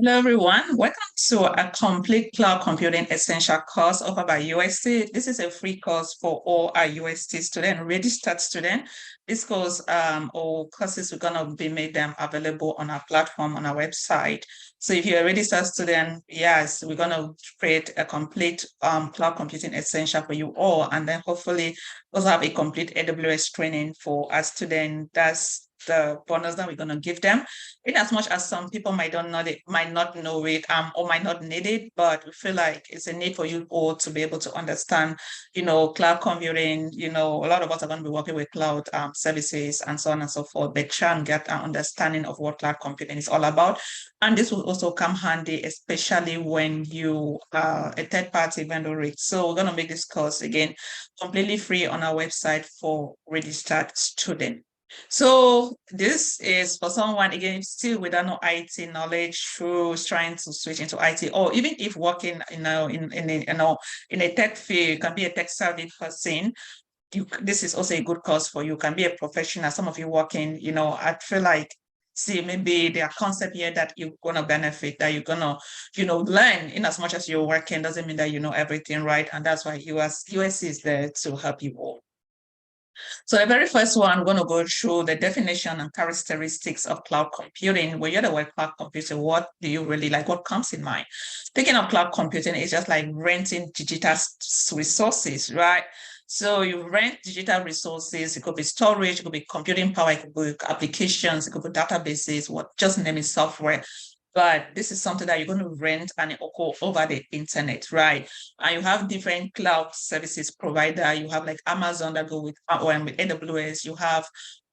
Hello, everyone. Welcome to a complete cloud computing essential course offered by USC. This is a free course for all our USC students, registered students. This course or courses, we're going to be made them available on our platform, on our website. So if you're a registered student, yes, we're going to create a complete cloud computing essential for you all. And then hopefully also have a complete AWS training for our students. That's the bonus that we're going to give them in as much as some people might not know it or might not need it, but we feel like it's a need for you all to be able to understand, cloud computing. A lot of us are going to be working with cloud services and so on and so forth, but try and get an understanding of what cloud computing is all about. And this will also come handy, especially when you are a third-party vendor. So we're going to make this course again completely free on our website for registered students. So this is for someone again still without no IT knowledge who's trying to switch into IT, or even if working in a tech field, you can be a tech savvy person. This is also a good course for you. You can be a professional. Some of you working, I feel like see maybe there are concepts here that you're gonna benefit, that you're gonna, learn in as much as you're working doesn't mean that you know everything, right? And that's why USC is there to help you all. So the very first one, I'm going to go through the definition and characteristics of cloud computing. When you're the word cloud computing, what do you really like? What comes in mind? Thinking of cloud computing is just like renting digital resources, right? So you rent digital resources. It could be storage, it could be computing power, it could be applications, it could be databases, what just name is software. But this is something that you're going to rent and go over the internet, right? And you have different cloud services provider. You have like Amazon that go with AWS. You have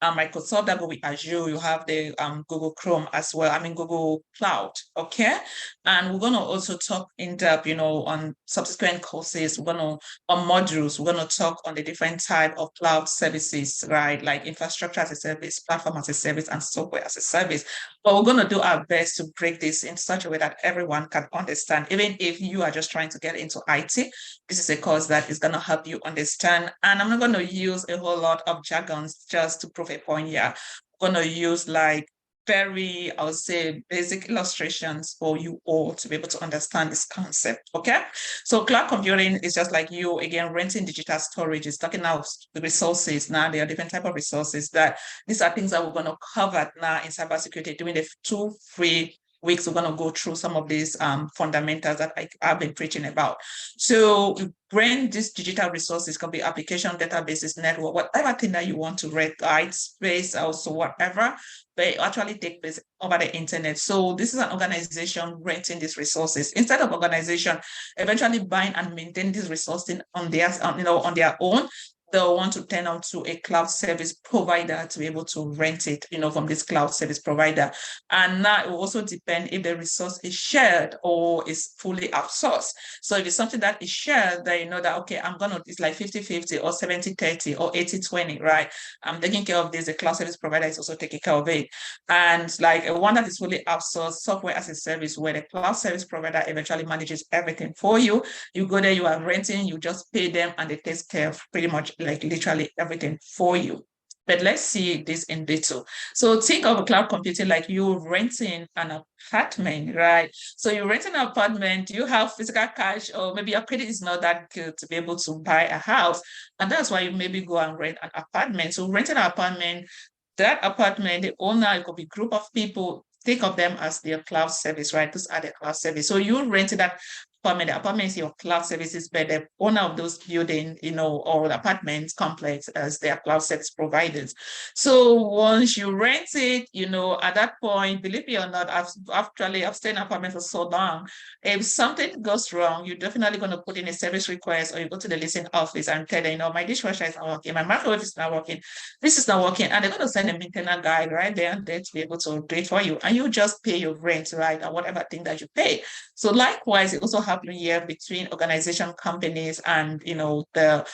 Microsoft that go with Azure. You have the Google Chrome as well. I mean Google Cloud. Okay, and we're gonna also talk in depth, on subsequent courses. We're gonna on modules. We're gonna talk on the different type of cloud services, right? Like infrastructure as a service, platform as a service, and software as a service. But we're going to do our best to break this in such a way that everyone can understand. Even if you are just trying to get into IT, this is a course that is going to help you understand. And I'm not going to use a whole lot of jargons just to prove a point here. I'm going to use like very, I would say, basic illustrations for you all to be able to understand this concept. Okay. So cloud computing is just like you, again, renting digital storage. Is talking about the resources. Now there are different type of resources that these are things that we're going to cover now in cybersecurity during the 2 3 weeks. We're going to go through some of these fundamentals that I've been preaching about. So bring these digital resources, can be application, databases, network, whatever thing that you want to read, right? Space, also whatever, they actually take place over the internet. So this is an organization renting these resources instead of organization eventually buying and maintain these resources on on their own. They'll want to turn on to a cloud service provider to be able to rent it, from this cloud service provider. And now it will also depend if the resource is shared or is fully outsourced. So if it's something that is shared, then you know that, okay, it's like 50-50 or 70-30 or 80-20, right? I'm taking care of this. The cloud service provider is also taking care of it. And like one that is fully outsourced, software as a service, where the cloud service provider eventually manages everything for you. You go there, you are renting, you just pay them and they take care of pretty much like literally everything for you. But let's see this in detail. So think of cloud computing like you renting an apartment, right? So you're renting an apartment, you have physical cash, or maybe your credit is not that good to be able to buy a house. And that's why you maybe go and rent an apartment. So renting an apartment, that apartment, the owner, it could be a group of people, think of them as their cloud service, right? Those are the cloud service. So you rented that apartment, the apartment is your cloud services, but the owner of those building, or the apartments complex as their cloud service providers. So once you rent it, at that point, believe it or not, I've stayed in apartment for so long. If something goes wrong, you're definitely going to put in a service request, or you go to the leasing office and tell them, my dishwasher is not working, my microwave is not working, this is not working, and they're going to send a maintenance guy right there and there to be able to do it for you, and you just pay your rent, right, and whatever thing that you pay. So likewise, it also happens here between organization companies and the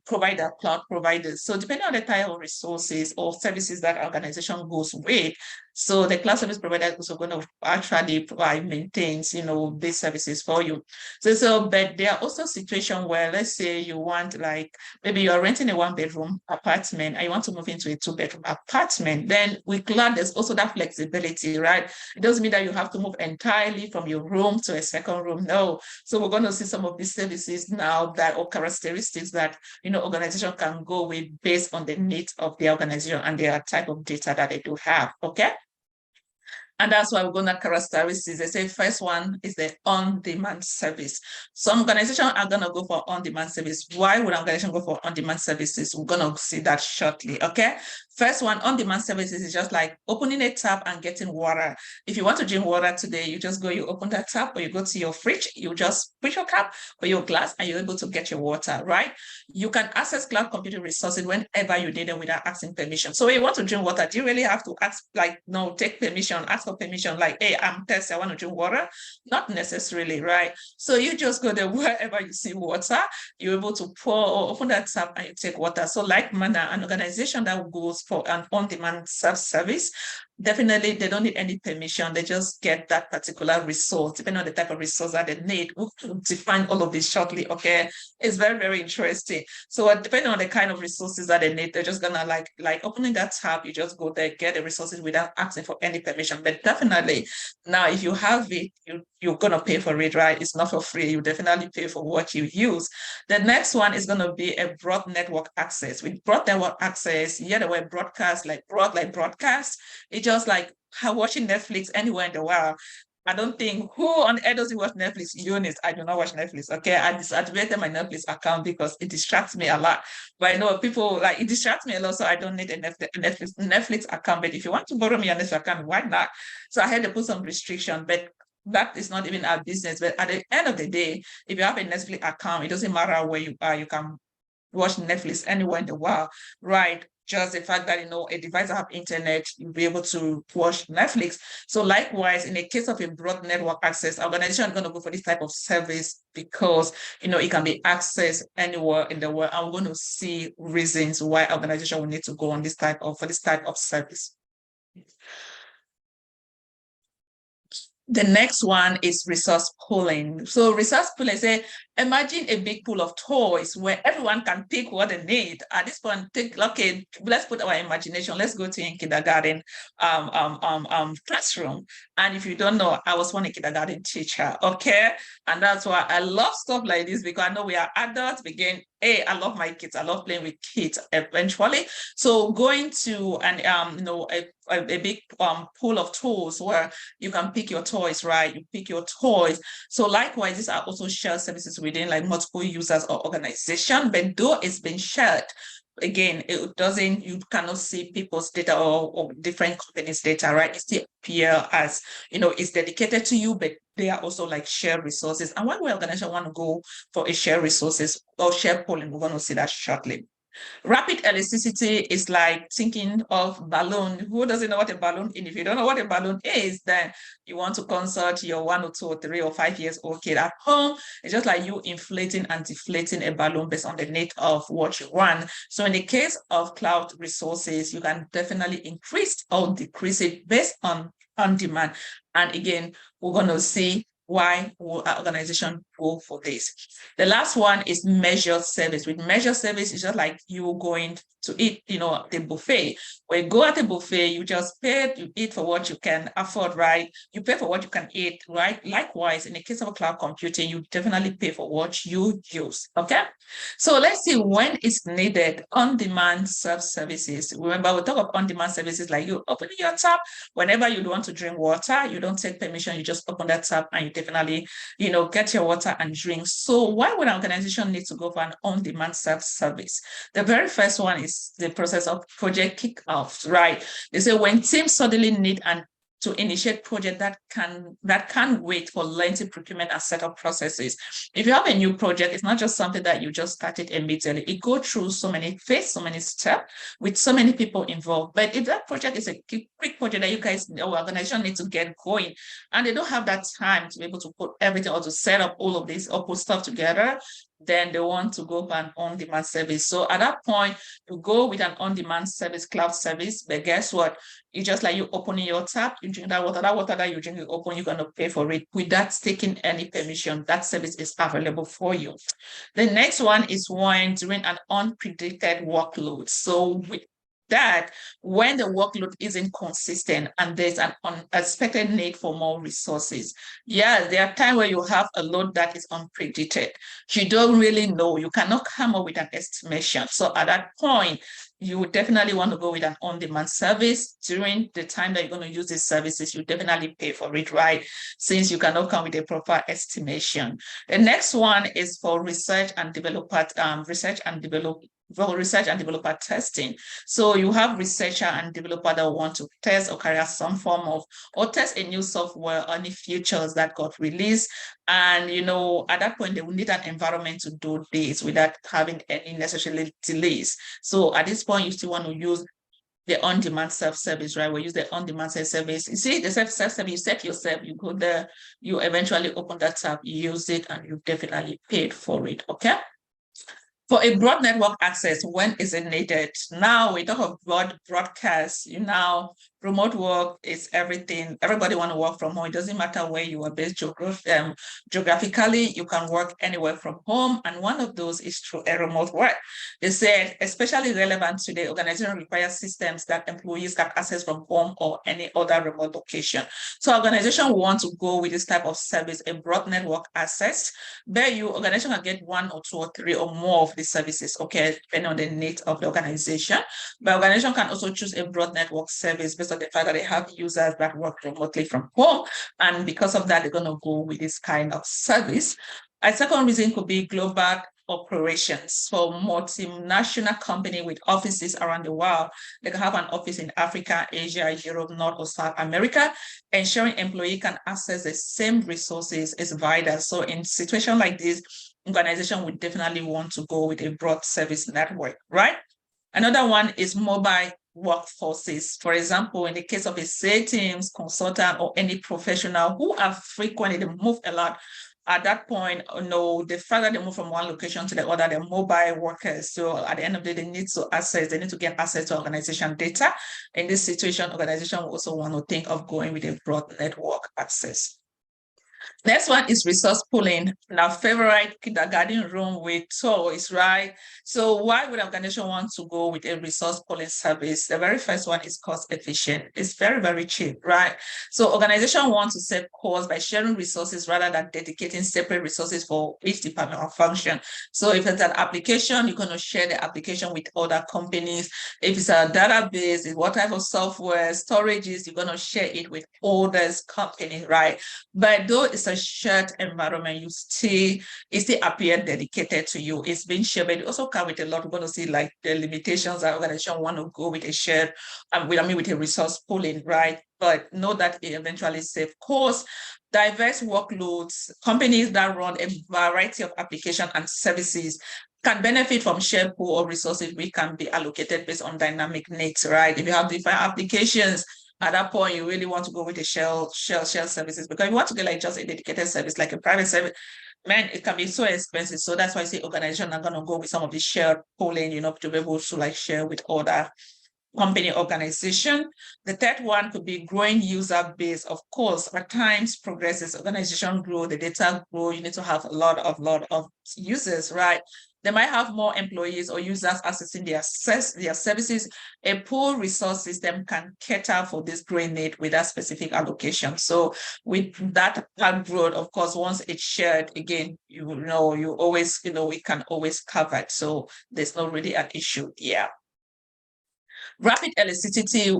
cloud providers. So depending on the type of resources or services that organization goes with, So the cloud service provider is also going to actually provide, maintains, these services for you. But there are also situations where, let's say you want, like, maybe you're renting a 1 bedroom apartment and you want to move into a 2 bedroom apartment. Then with cloud, there's also that flexibility, right? It doesn't mean that you have to move entirely from your room to a second room. No. So we're going to see some of these services now that, or characteristics that, organization can go with based on the needs of the organization and their type of data that they do have. Okay. And that's why we're going to characteristics. They say first one is the on-demand service. Some organizations are going to go for on-demand service. Why would an organization go for on-demand services? We're going to see that shortly, okay? First one, on-demand services is just like opening a tap and getting water. If you want to drink water today, you just go, you open that tap, or you go to your fridge, you just put your cup or your glass, and you're able to get your water, right? You can access cloud computing resources whenever you need them without asking permission. So when you want to drink water, do you really have to ask, like, no, take permission, ask for permission, like, hey, I'm thirsty, I want to drink water? Not necessarily, right? So you just go there wherever you see water, you're able to pour or open that tap and you take water. So like manner, an organization that goes for an on-demand self-service, definitely they don't need any permission. They just get that particular resource, depending on the type of resource that they need. We'll define all of this shortly, okay? It's very, very interesting. So depending on the kind of resources that they need, they're just gonna like opening that tab, you just go there, get the resources without asking for any permission. But definitely now, if you have it, you're gonna pay for it, right? It's not for free. You definitely pay for what you use. The next one is gonna be a broad network access. With broad network access, yeah, the word broadcast, like broadcast, it's just like watching Netflix anywhere in the world. I don't think who on earth does watch Netflix? Eunice, I do not watch Netflix. Okay, I deactivated my Netflix account because it distracts me a lot. But I know people, like, it distracts me a lot, so I don't need a Netflix account. But if you want to borrow me a Netflix account, why not? So I had to put some restriction, but that is not even our business. But at the end of the day, if you have a Netflix account, it doesn't matter where you are, you can watch Netflix anywhere in the world, right? Just the fact that, a device that have internet, you'll be able to watch Netflix. So likewise, in the case of a broad network access, organization are going to go for this type of service because, it can be accessed anywhere in the world. And we're going to see reasons why organization will need to go on for this type of service. The next one is resource pooling. So resource pooling, say, imagine a big pool of toys where everyone can pick what they need. At this point, okay, let's put our imagination. Let's go to a kindergarten classroom. And if you don't know, I was one a kindergarten teacher, okay? And that's why I love stuff like this, because I know we are adults. Again, hey, I love my kids. I love playing with kids eventually. So going to a big pool of tools where you can pick your toys, right? You pick your toys. So likewise, these are also shared services within like multiple users or organization, but though it's been shared, again, you cannot see people's data or different companies' data, right? It still appear as, it's dedicated to you, but they are also like shared resources. And when we organization want to go for a shared resources or share polling, we're going to see that shortly. Rapid elasticity is like thinking of balloon. Who doesn't know what a balloon is? If you don't know what a balloon is, then you want to consult your 1 or 2 or 3 or 5 years old kid at home. It's just like you inflating and deflating a balloon based on the need of what you want. So in the case of cloud resources, you can definitely increase or decrease it based on demand. And again, we're going to see why will our organization go for this. The last one is measured service. With measured service, it's just like you going to eat, the buffet. When you go at a buffet, you just pay, you eat for what you can afford, right? You pay for what you can eat, right? Likewise, in the case of cloud computing, you definitely pay for what you use, okay? So let's see when it's needed. On-demand self-services. Remember, we talk about on-demand services like you open your tap whenever you want to drink water, you don't take permission, you just open that tap and you definitely, get your water and drink. So why would an organization need to go for an on-demand self-service? The very first one is the process of project kickoffs, right? They say when teams suddenly need to initiate project that can wait for lengthy procurement and setup processes. If you have a new project, it's not just something that you just started immediately. It goes through so many phases, so many steps with so many people involved. But if that project is a quick project that you guys, or organization need to get going, and they don't have that time to be able to put everything or to set up all of this or put stuff together, then they want to go for an on-demand service. So at that point, you go with an on-demand service, cloud service, but guess what? You just like you opening your tap, you drink that water that you drink, you open, you're going to pay for it without taking any permission. That service is available for you. The next one is when during an unpredicted workload. So with that, when the workload isn't consistent and there's an unexpected need for more resources. Yeah, there are times where you have a load that is unpredicted. You don't really know. You cannot come up with an estimation. So at that point, you would definitely want to go with an on-demand service. During the time that you're going to use these services, you definitely pay for it, right? Since you cannot come with a proper estimation. The next one is for research and developer testing. So you have researcher and developer that want to test or carry out some form of, or test a new software or any features that got released. And, at that point, they will need an environment to do this without having any necessarily delays. So at this point, you still want to use the on-demand self-service, right? We use the on-demand self-service. You see, the self-service, you set yourself, you go there, you eventually open that tab, you use it, and you definitely paid for it, okay? For a broad network access, when is it needed? Now we talk of broadcast, remote work is everything. Everybody want to work from home. It doesn't matter where you are based geographically, you can work anywhere from home. And one of those is through a remote work. They said, especially relevant to the organization requires systems that employees can access from home or any other remote location. So organization want to go with this type of service, a broad network access. There your organization can get 1 or 2 or 3 or more of the services, okay, depending on the needs of the organization. But organization can also choose a broad network service based on the fact that they have users that work remotely from home. And because of that, they're going to go with this kind of service. A second reason could be global operations. For multinational company with offices around the world, they can have an office in Africa, Asia, Europe, North or South America. Ensuring employee can access the same resources is vital. So in situation like this, organization would definitely want to go with a broad service network, right? Another one is mobile workforces. For example, in the case of a sales teams, consultant, or any professional who are frequently, they move a lot. At that point, the fact that they move from one location to the other, they're mobile workers. So at the end of the day, they need to get access to organization data. In this situation, organization will also want to think of going with a broad network access. Next one is resource pooling. Now, favorite kindergarten room with toys, right? So why would an organization want to go with a resource pooling service? The very first one is cost efficient. It's very, very cheap, right? So organization want to save costs by sharing resources rather than dedicating separate resources for each department or function. So if it's an application, you're going to share the application with other companies. If it's a database, what type of software, storages, you're going to share it with others companies, right? But though it's a shared environment, it still appear dedicated to you. It's been shared, but it also comes with a lot. We're going to see like the limitations that organization want to go with a shared, with a resource pooling, right? But know that it eventually save costs, diverse workloads, companies that run a variety of applications and services can benefit from shared pool of resources which can be allocated based on dynamic needs, right? If you have different applications, at that point, you really want to go with the shell services, because you want to get like just a dedicated service, like a private service, man, it can be so expensive. So that's why I say organizations are going to go with some of the shared pooling, to be able to like share with other company organization. The third one could be growing user base. Of course, at times progresses, organization grow, the data grow, you need to have a lot of users, right? They might have more employees or users accessing their services. A pool resource system can cater for this growing need with that specific allocation. So with that growth, of course, once it's shared, again, you always, we can always cover it. So there's not really an issue here. Rapid elasticity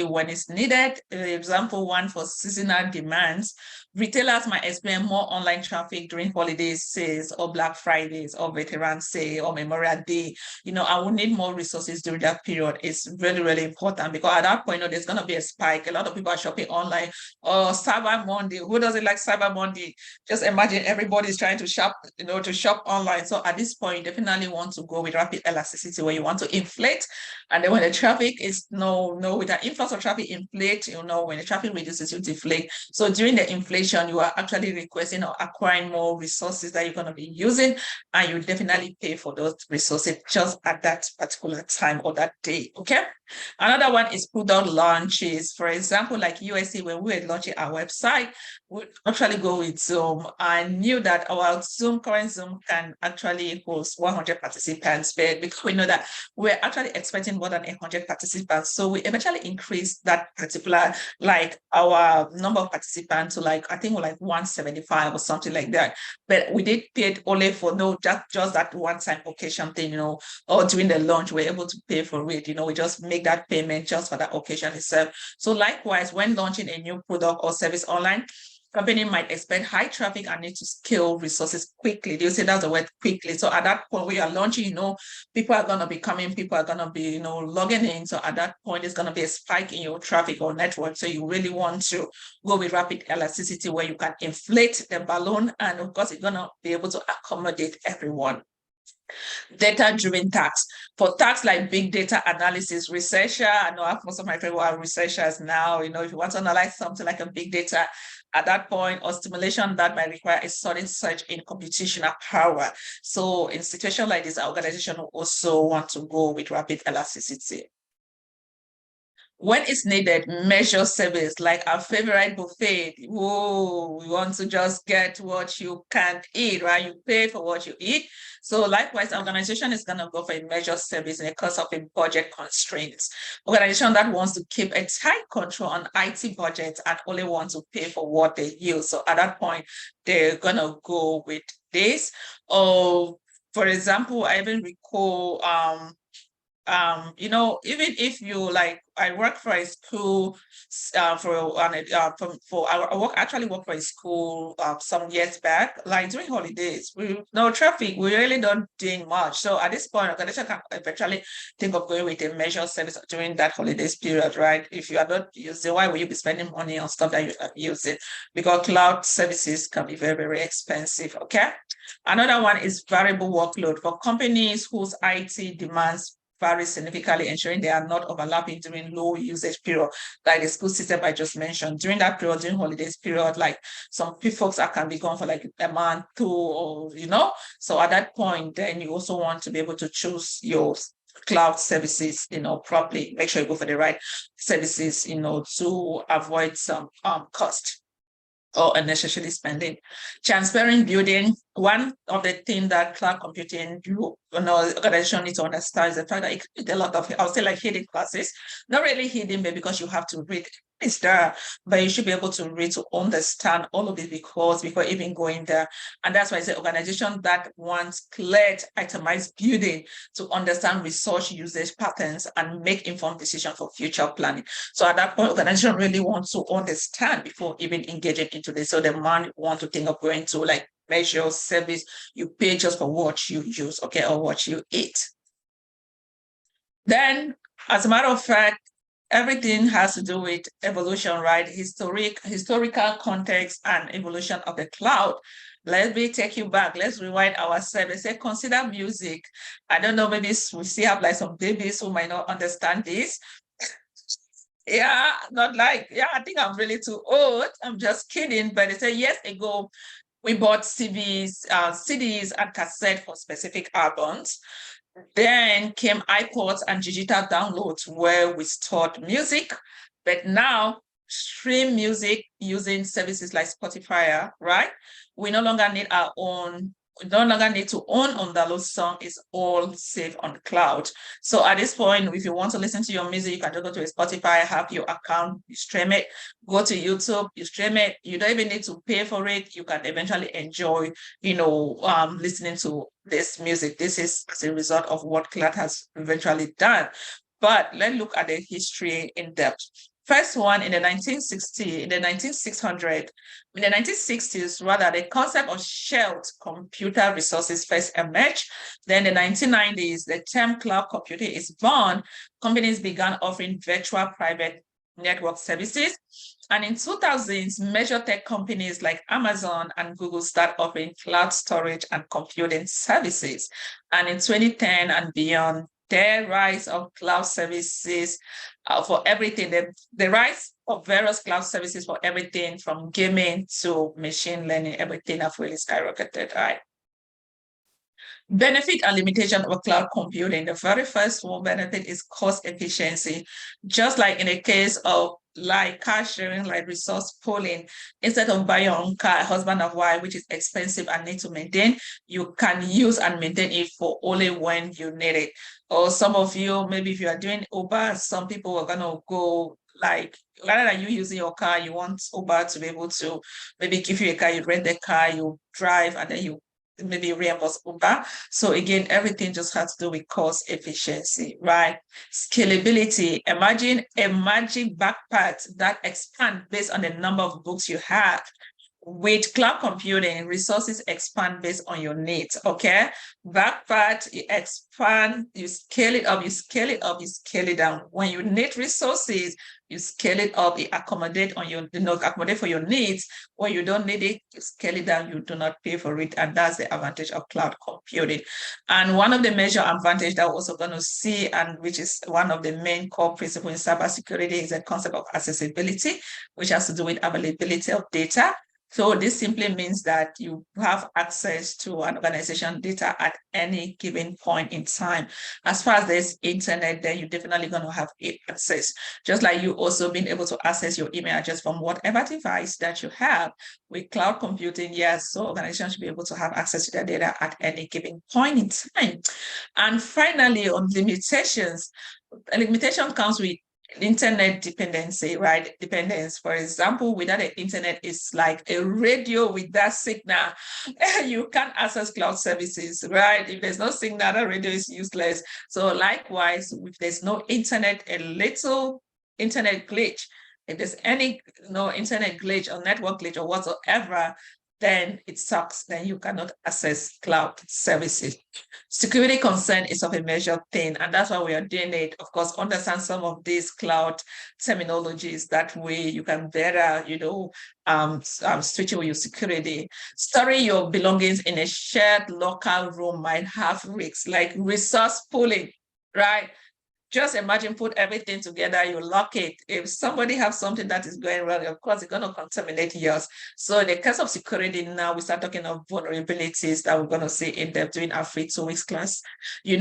when it's needed. Example one for seasonal demands. Retailers might experience more online traffic during holiday sales or Black Fridays or Veterans Day or Memorial Day. I will need more resources during that period. It's really, really important, because at that point, there's going to be a spike. A lot of people are shopping online. Or Cyber Monday. Who doesn't like Cyber Monday? Just imagine everybody's trying to shop, to shop online. So at this point, you definitely want to go with rapid elasticity, where you want to inflate. And then when the traffic is with the influx of traffic inflate, when the traffic reduces, you deflate. So during the inflation, addition, you are actually requesting or acquiring more resources that you're going to be using, and you definitely pay for those resources just at that particular time or that day. Okay. Another one is product launches. For example, like USC, when we were launching our website, we actually go with Zoom. I knew that our current Zoom can actually host 100 participants, but because we know that we're actually expecting more than 100 participants, so we eventually increased that particular, like our number of participants to like, I think we're like 175 or something like that. But we did pay it only for just that one-time occasion thing, or during the launch, we're able to pay for it. We just make that payment just for that occasion itself. So likewise, when launching a new product or service online, company might expect high traffic and need to scale resources quickly. They'll say that's the word, quickly. So at that point, we are launching, people are going to be coming, people are going to be, logging in. So at that point, it's going to be a spike in your traffic or network. So you really want to go with rapid elasticity where you can inflate the balloon. And of course, it's going to be able to accommodate everyone. Data-driven tasks. For tasks like big data analysis, researcher, I know most of my friends are researchers now, if you want to analyze something like a big data at that point, or stimulation that might require a sudden surge in computational power. So in situations like this, our organization will also want to go with rapid elasticity. When it's needed, measure service, like our favorite buffet. Whoa, we want to just get what you can't eat, right? You pay for what you eat. So likewise, the organization is going to go for a measure service in the course of a budget constraints. Organization that wants to keep a tight control on IT budgets and only want to pay for what they use. So at that point, they're going to go with this. Or for example, I even recall, even if you like, I work for a school I actually work for a school some years back, like during holidays, we no traffic, we really don't doing much. So at this point, organization can eventually think of going with a measured service during that holidays period, right? If you are not using, why will you be spending money on stuff that you're not using? Because cloud services can be very, very expensive. Okay. Another one is variable workload for companies whose IT demands vary significantly, ensuring they are not overlapping during low usage period, like the school system I just mentioned. During that period, during holidays period, like some folks that can be gone for like a month, two, or So at that point, then you also want to be able to choose your cloud services, properly. Make sure you go for the right services, to avoid some cost or unnecessarily spending. Transparent building. One of the things that cloud computing organization need to understand is the fact that it creates a lot of, I'll say, like hidden classes. Not really hidden, but because you have to read. It's there, but you should be able to read to understand all of it before even going there. And that's why I say organization that wants clear, itemized building to understand resource usage patterns and make informed decisions for future planning. So at that point, organization really wants to understand before even engaging into this. So the man want to think of going to like measure service, you pay just for what you use, okay, or what you eat. Then, as a matter of fact, everything has to do with evolution, right? Historical context and evolution of the cloud. Let me take you back. Let's rewind ourselves. Say, consider music. I don't know, maybe we still have like some babies who might not understand this. Yeah, not like, yeah, I think I'm really too old. I'm just kidding. But they say years ago, we bought CDs and cassettes for specific albums. Then came iPods and digital downloads where we stored music. But now, stream music using services like Spotify, right? We no longer need our own, we no longer need to own on download song. It's all saved on the cloud. So at this point, if you want to listen to your music, you can just go to a Spotify, have your account, you stream it, go to YouTube, you stream it. You don't even need to pay for it. You can eventually enjoy, listening to this music. This is as a result of what cloud has eventually done. But let's look at the history in depth. First one in the 1960s, in the 1960s, rather, the concept of shared computer resources first emerged. Then in the 1990s, the term cloud computing is born. Companies began offering virtual private network services. And in 2000s, major tech companies like Amazon and Google start offering cloud storage and computing services. And in 2010 and beyond, the rise of cloud services for everything, the rise of various cloud services for everything from gaming to machine learning, everything have really skyrocketed, right? Benefit and limitation of cloud computing. The very first one benefit is cost efficiency. Just like in the case of like car sharing, like resource pooling, instead of buying your own car, husband and wife, which is expensive and need to maintain, you can use and maintain it for only when you need it. Or some of you, maybe if you are doing Uber, some people are gonna go like rather than you using your car, you want Uber to be able to maybe give you a car, you rent the car, you drive, and then you maybe reimburse Uber. So again, everything just has to do with cost efficiency, right? Scalability. Imagine a magic backpack that expand based on the number of books you have. With cloud computing, resources expand based on your needs, okay? Backpack, you expand, you scale it up, you scale it up, you scale it down. When you need resources, you scale it up, you accommodate on your, accommodate for your needs. When you don't need it, you scale it down, you do not pay for it. And that's the advantage of cloud computing. And one of the major advantage that we're also going to see, and which is one of the main core principles in cybersecurity, is the concept of accessibility, which has to do with availability of data. So this simply means that you have access to an organization data at any given point in time. As far as there's internet, then you're definitely going to have access. Just like you also being able to access your email address from whatever device that you have. With cloud computing, yes, so organizations should be able to have access to their data at any given point in time. And finally, on limitations, a limitation comes with internet dependency, right? Dependence. For example, without the internet, it's like a radio with that signal. You can't access cloud services, right? If there's no signal, that radio is useless. So likewise, if there's no internet, a little internet glitch, if there's any internet glitch or network glitch or whatsoever, then it sucks. Then you cannot access cloud services. Security concern is of a major thing, and that's why we are doing it. Of course, understand some of these cloud terminologies. That way you can better, switching with your security. Storing your belongings in a shared local room might have risks, like resource pooling, right? Just imagine, put everything together, you lock it. If somebody has something that is going wrong, of course, it's going to contaminate yours. So in the case of security now, we start talking of vulnerabilities that we're going to see in depth during our free 2 weeks class. It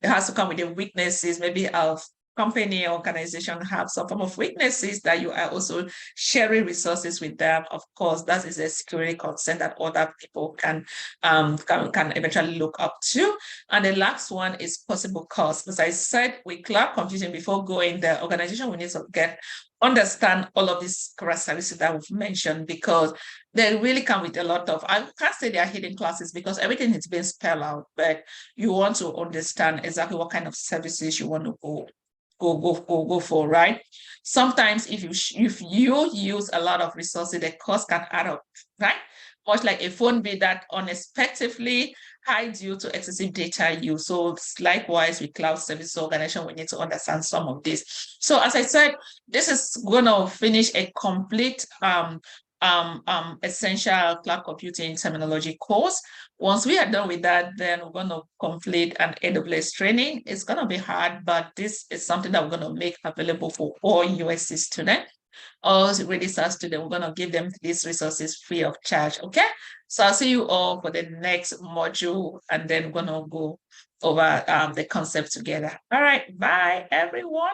has to come with the weaknesses, maybe of company or organization have some form of weaknesses that you are also sharing resources with them. Of course, that is a security concern that other people can eventually look up to. And the last one is possible cost. As I said, with cloud computing, before going there, organization will need to understand all of these characteristics that we've mentioned, because they really come with a lot of, I can't say they are hidden classes because everything is being spelled out, but you want to understand exactly what kind of services you want to go for, right? Sometimes if you use a lot of resources, the cost can add up, right? Much like a phone bill that unexpectedly high due to excessive data use. So likewise with cloud service organization, we need to understand some of this. So as I said, this is going to finish a complete essential cloud computing terminology course. Once we are done with that, then we're going to complete an AWS training. It's going to be hard, but this is something that we're going to make available for all USC students. All registered students, we're going to give them these resources free of charge, okay? So I'll see you all for the next module, and then we're going to go over the concept together. All right, bye, everyone.